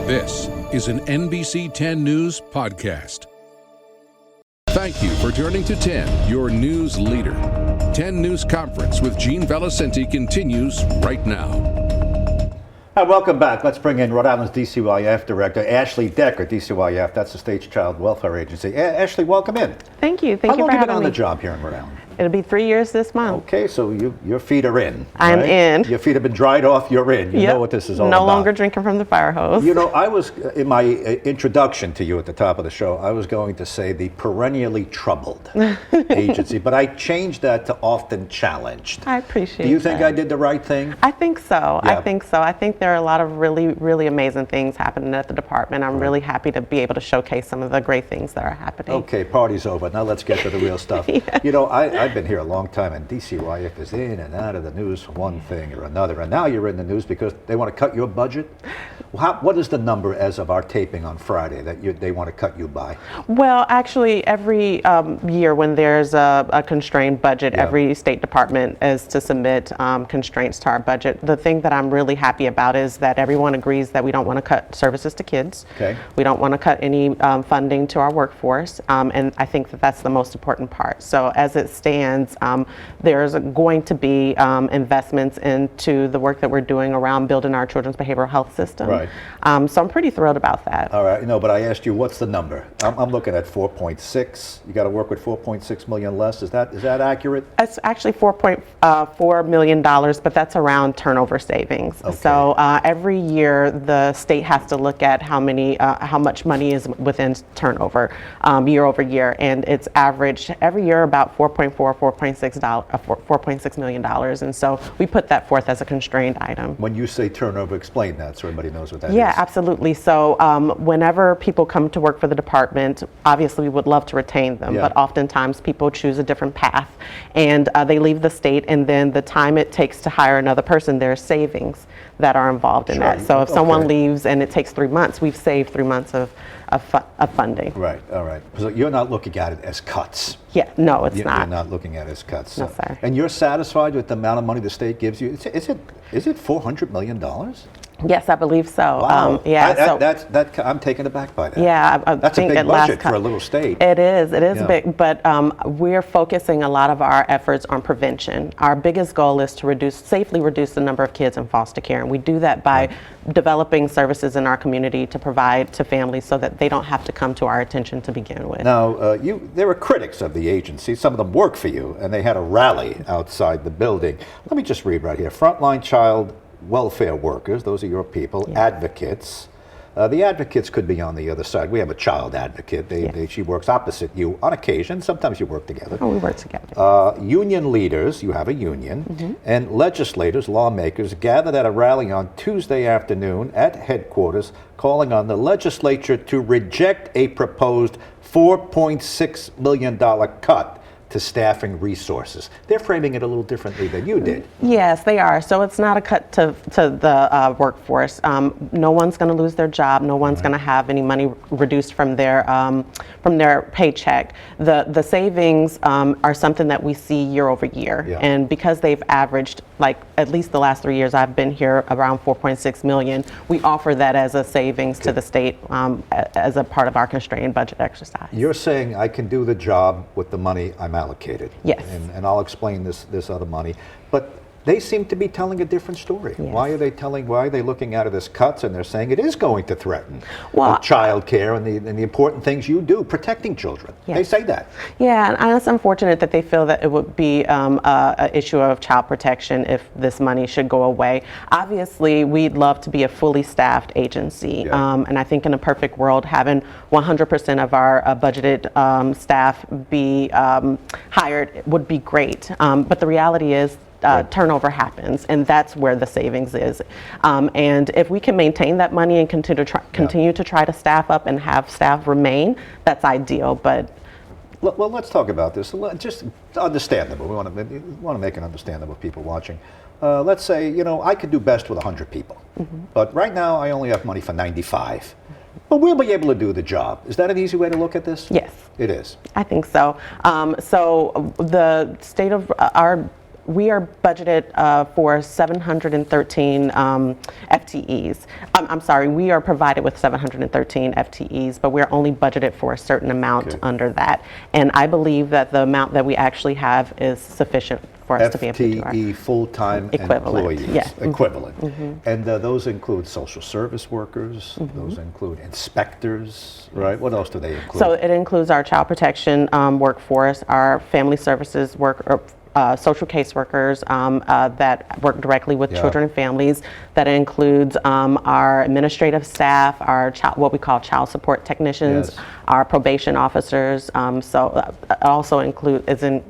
This is an NBC 10 News podcast. Thank you for turning to 10, your news leader. 10 News Conference with Gene Valicenti continues right now. Hi, welcome back. Let's bring in Rhode Island's DCYF Director, Ashley Deckert. DCYF, that's the state's child welfare agency. Ashley, welcome in. Thank you. How Thank you for having me. long have you been on the job here in Rhode Island? It'll be 3 years this month. Okay, so your feet are in. I'm in. Your feet have been dried off, you're in. You know what this is all about. No longer drinking from the fire hose. You know, I was, in my introduction to you at the top of the show, I was going to say the perennially troubled agency, but I changed that to often challenged. I appreciate that. Do you think I did the right thing? I think so. Yeah. I think so. I think there are a lot of really amazing things happening at the department. I'm really happy to be able to showcase some of the great things that are happening. Okay, party's over. Now let's get to the real stuff. Yeah. You know, I've been here a long time, and DCYF is in and out of the news for one thing or another, and now you're in the news because they want to cut your budget. What is the number as of our taping on Friday that they want to cut you by? Well, actually, every year when there's a constrained budget, every state department is to submit constraints to our budget. The thing that I'm really happy about is that everyone agrees that we don't want to cut services to kids. Okay. We don't want to cut any funding to our workforce, and I think that that's the most important part. So as it stands, there's going to be investments into the work that we're doing around building our children's behavioral health system. Right. So I'm pretty thrilled about that. All right, but I asked you, what's the number? I'm looking at 4.6. You got to work with 4.6 million less. Is that accurate? It's actually $4.4 million, but that's around turnover savings. Okay. So every year the state has to look at how much money is within turnover year over year, and it's averaged every year about $4.6 million, and so we put that forth as a constrained item. When you say turnover, explain that so everybody knows what that is. Yeah, absolutely. So whenever people come to work for the department, obviously we would love to retain them, but oftentimes people choose a different path, and they leave the state, and then the time it takes to hire another person, there are savings that are involved in that. So if someone leaves and it takes 3 months, we've saved 3 months of funding. Right, all right. So you're not looking at it as cuts. Yeah, no, it's not. You're not looking at it as cuts. No, sir. And you're satisfied with the amount of money the state gives you? Is it $400 million? Yes, I believe so. Wow. I'm taken aback by that. Yeah, I that's think a big budget for a little state. It is big, but we're focusing a lot of our efforts on prevention. Our biggest goal is to safely reduce the number of kids in foster care, and we do that by developing services in our community to provide to families so that they don't have to come to our attention to begin with. Now, there were critics of the agency. Some of them work for you, and they had a rally outside the building. Let me just read right here. Frontline child welfare workers, those are your people, advocates. The advocates could be on the other side. We have a child advocate. She works opposite you on occasion. Sometimes you work together. Oh, we work together. Union leaders, you have a union, and legislators, lawmakers, gathered at a rally on Tuesday afternoon at headquarters, calling on the legislature to reject a proposed $4.6 million cut to staffing resources. They're framing it a little differently than you did. Yes, they are. So it's not a cut to the workforce. No one's going to lose their job. No one's going to have any money reduced from their paycheck. The savings are something that we see year over year, and because they've averaged, like at least the last 3 years I've been here, around 4.6 million, we offer that as a savings to the state as a part of our constrained budget exercise. You're saying I can do the job with the money I'm allocated. Yes. And I'll explain this other money. But they seem to be telling a different story. Yes. Why are they looking at it as cuts, and they're saying it is going to threaten child care and the important things you do, protecting children? Yes. They say that. Yeah, and it's unfortunate that they feel that it would be an issue of child protection if this money should go away. Obviously, we'd love to be a fully staffed agency, and I think in a perfect world, having 100% of our budgeted staff be hired would be great. But the reality is, turnover happens, and that's where the savings is. And if we can maintain that money and continue to try to staff up and have staff remain, that's ideal. But well, let's talk about this. Just understandable. We want to make it understandable for people watching. Let's say I could do best with 100 people, but right now I only have money for 95. But we'll be able to do the job. Is that an easy way to look at this? Yes. It is. I think so. So the state of our we are budgeted for 713 FTEs. I'm sorry, we are provided with 713 FTEs, but we're only budgeted for a certain amount under that. And I believe that the amount that we actually have is sufficient for us to be able to do our FTE full-time employees. Yeah. Equivalent. And those include social service workers, those include inspectors, right? What else do they include? So it includes our child protection workforce, our family services social caseworkers that work directly with children and families. That includes our administrative staff, our what we call child support technicians, our probation officers. So it also is in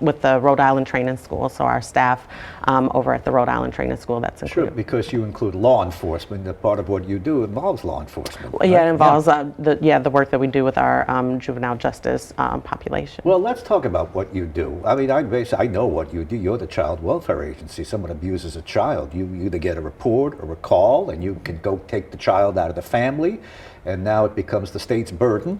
with the Rhode Island Training School. So our staff over at the Rhode Island Training School, that's included. Sure, because you include law enforcement. That part of what you do involves law enforcement. Well, yeah, it involves the work that we do with our juvenile justice population. Well, let's talk about what you do. I mean, I know what you do. You're the child welfare agency. Someone abuses a child, you either get a report or a call, and you can go take the child out of the family, and now it becomes the state's burden.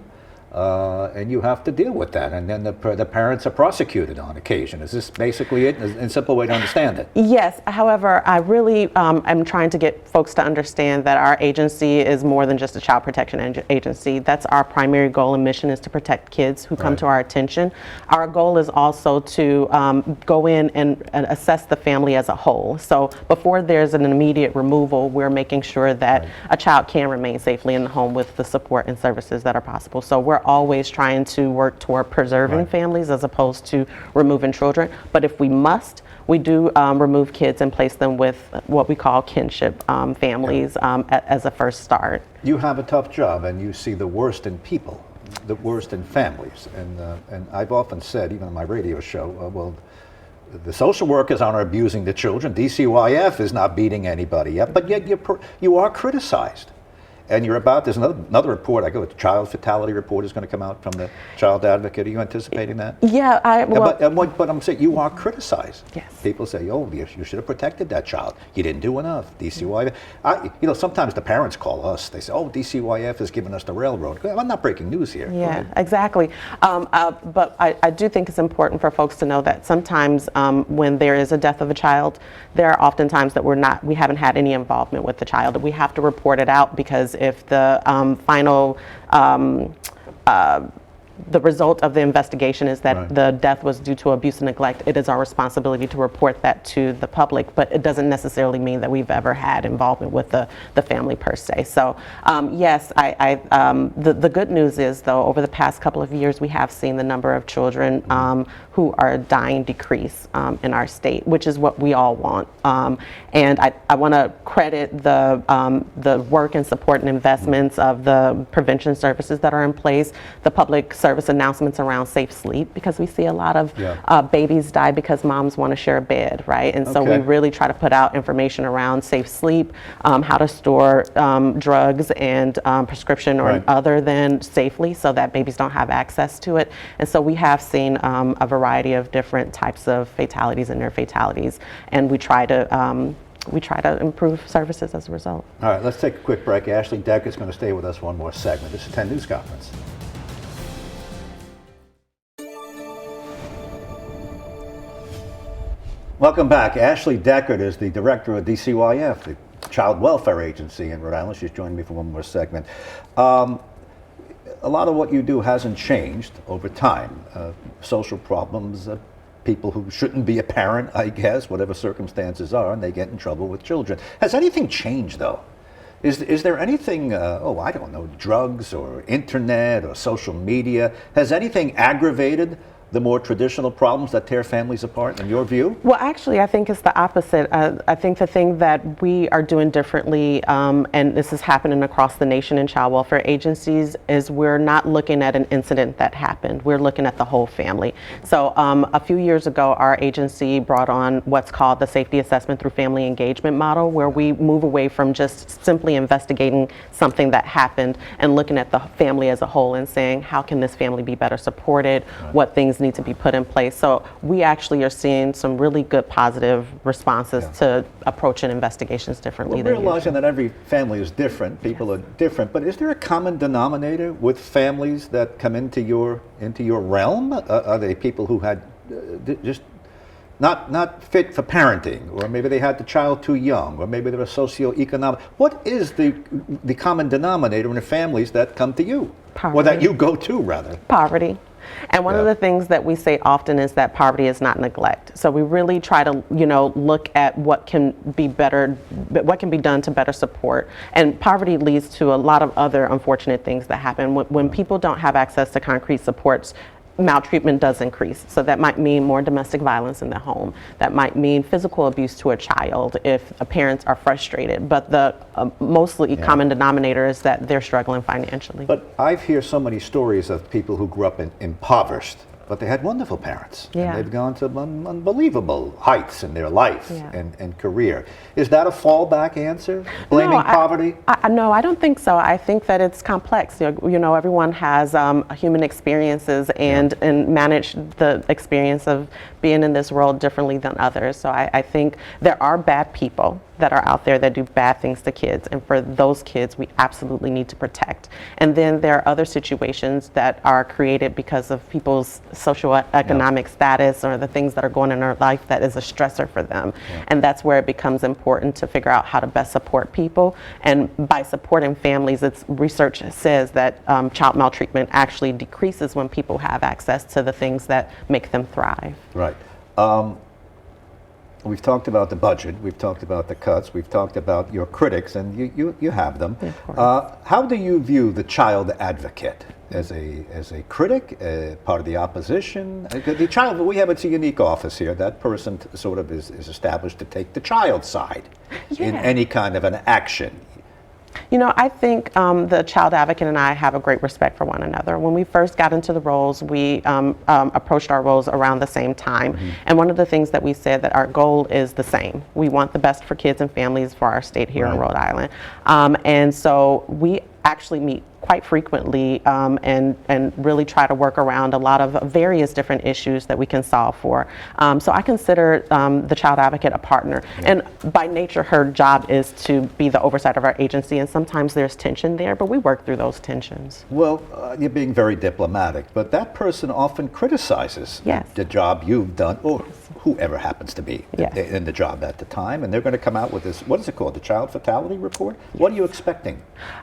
And you have to deal with that, and then the parents are prosecuted on occasion. Is this basically it, in a simple way to understand it? Yes. However, I really am trying to get folks to understand that our agency is more than just a child protection agency. That's our primary goal and mission, is to protect kids who come to our attention. Our goal is also to go in and assess the family as a whole. So before there's an immediate removal, we're making sure that a child can remain safely in the home with the support and services that are possible. So we're always trying to work toward preserving families as opposed to removing children. But if we must, we do remove kids and place them with what we call kinship families as a first start. You have a tough job, and you see the worst in people, the worst in families. And I've often said, even on my radio show, well, the social workers aren't abusing the children. DCYF is not beating anybody up, but yet you are criticized. And there's another report, the child fatality report is going to come out from the Child Advocate. Are you anticipating that? Yeah, but I'm saying you are criticized. Yes. People say, oh, you should have protected that child. You didn't do enough. DCYF. Sometimes the parents call us. They say, oh, DCYF has given us the railroad. I'm not breaking news here. Yeah, exactly. But I do think it's important for folks to know that sometimes when there is a death of a child, there are often times that we haven't had any involvement with the child. We have to report it out, because if the final the result of the investigation is that the death was due to abuse and neglect, it is our responsibility to report that to the public, but it doesn't necessarily mean that we've ever had involvement with the family per se. So yes, the good news is, though, over the past couple of years, we have seen the number of children who are dying decrease in our state, which is what we all want. And I want to credit the work and support and investments of the prevention services that are in place, the public service announcements around safe sleep, because we see a lot of babies die because moms want to share a bed, right? And so we really try to put out information around safe sleep, how to store drugs and prescription or other than safely, so that babies don't have access to it. And so we have seen a variety of different types of fatalities and near fatalities, and we try to improve services as a result. All right, let's take a quick break. Ashley Deckert is going to stay with us one more segment. This is 10 News Conference. Welcome back. Ashley Deckert is the director of DCYF, the Child Welfare Agency in Rhode Island. She's joining me for one more segment. A lot of what you do hasn't changed over time. Social problems, people who shouldn't be a parent, I guess, whatever circumstances are, and they get in trouble with children. Has anything changed, though? Is there anything, I don't know, drugs or internet or social media? Has anything aggravated the more traditional problems that tear families apart, in your view? Well, actually, I think it's the opposite. I think the thing that we are doing differently, and this is happening across the nation in child welfare agencies, is we're not looking at an incident that happened. We're looking at the whole family. So a few years ago, our agency brought on what's called the Safety Assessment through Family Engagement model, where we move away from just simply investigating something that happened and looking at the family as a whole and saying, how can this family be better supported? What things need to be put in place. So we actually are seeing some really good positive responses to approaching investigations differently. Well, realizing that every family is different, people are different, but is there a common denominator with families that come into your realm? Are they people who had just not fit for parenting, or maybe they had the child too young, or maybe they're a socioeconomic. What is the common denominator in the families that come to you? Poverty. Or that you go to, rather? Poverty. And one of the things that we say often is that poverty is not neglect. So we really try to, look at what can be better, what can be done to better support. And poverty leads to a lot of other unfortunate things that happen. When people don't have access to concrete supports, maltreatment does increase. So that might mean more domestic violence in the home. That might mean physical abuse to a child if parents are frustrated. But the mostly common denominator is that they're struggling financially. But I've heard so many stories of people who grew up impoverished, but they had wonderful parents. Yeah. And they've gone to unbelievable heights in their life Yeah. and career. Is that a fallback answer? Blaming poverty? No, I don't think so. I think that it's complex. Everyone has human experiences and manage the experience of being in this world differently than others. So I think there are bad people that are out there that do bad things to kids, and for those kids we absolutely need to protect. And then there are other situations that are created because of people's socioeconomic status or the things that are going on in their life that is a stressor for them. And that's where it becomes important to figure out how to best support people. And by supporting families, research says that child maltreatment actually decreases when people have access to the things that make them thrive. Right. We've talked about the budget, we've talked about the cuts, we've talked about your critics, and you have them. How do you view the child advocate? As a critic, part of the opposition? The child, we have, it's a unique office here. That person sort of is established to take the child's side in any kind of an action. I think the child advocate and I have a great respect for one another. When we first got into the roles, we approached our roles around the same time. And one of the things that we said that our goal is the same. We want the best for kids and families for our state here in Rhode Island. And so we actually meet quite frequently and really try to work around a lot of various different issues that we can solve for. So I consider the child advocate a partner. And by nature, her job is to be the oversight of our agency, and sometimes there's tension there, but we work through those tensions. Well, you're being very diplomatic, but that person often criticizes the job you've done, or whoever happens to be in the job at the time, and they're going to come out with this, what is it called, the child fatality report? What are you expecting?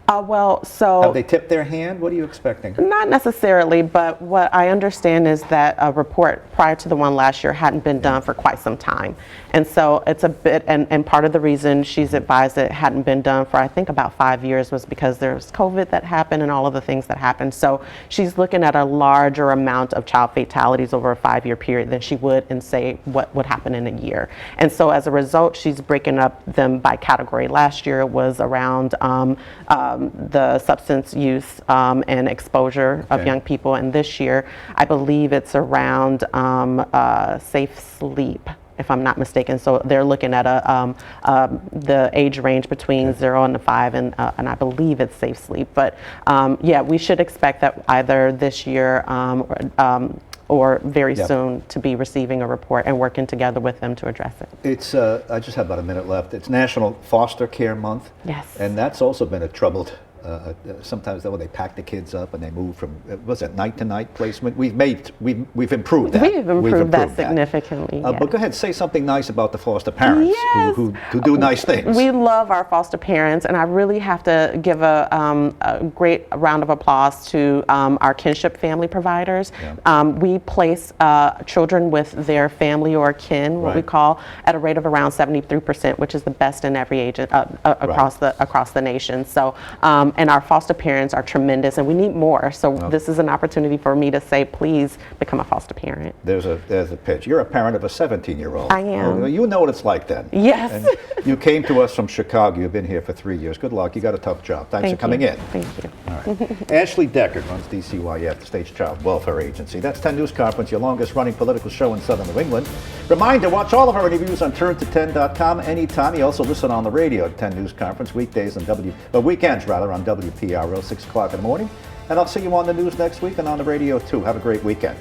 Have they tipped their hand? What are you expecting? Not necessarily, but what I understand is that a report prior to the one last year hadn't been done for quite some time. And so it's a bit, and part of the reason she's advised it hadn't been done for I think about 5 years was because there's COVID that happened and all of the things that happened. So she's looking at a larger amount of child fatalities over a 5-year period than she would in, say, what would happen in a year. And so as a result, she's breaking up them by category. Last year it was around the substance use and exposure of young people, and this year I believe it's around safe sleep, if I'm not mistaken. So they're looking at the age range between 0 and 5, and I believe it's safe sleep. But we should expect that either this year or very soon to be receiving a report and working together with them to address it. It's I just have about a minute left. It's National Foster Care Month. Yes. And that's also been a troubled sometimes when they pack the kids up and they move from, was it night to night placement? We've improved that. We've improved that significantly. But go ahead, say something nice about the foster parents who do nice things. We love our foster parents, and I really have to give a great round of applause to our kinship family providers. We place children with their family or kin, what we call, at a rate of around 73%, which is the best in every agent across the nation. So. And our foster parents are tremendous, and we need more. So this is an opportunity for me to say, please become a foster parent. There's a pitch. You're a parent of a 17-year-old. I am. You know what it's like then. Yes. And you came to us from Chicago. You've been here for 3 years. Good luck. You got a tough job. Thanks for coming in. Thank you. All right. Ashley Deckert runs DCYF, the state's child welfare agency. That's 10 News Conference, your longest running political show in Southern New England. Reminder, watch all of our interviews on turnto10.com anytime. You also listen on the radio at 10 News Conference, weekdays on weekends on WPRO, 6 o'clock in the morning. And I'll see you on the news next week and on the radio too. Have a great weekend.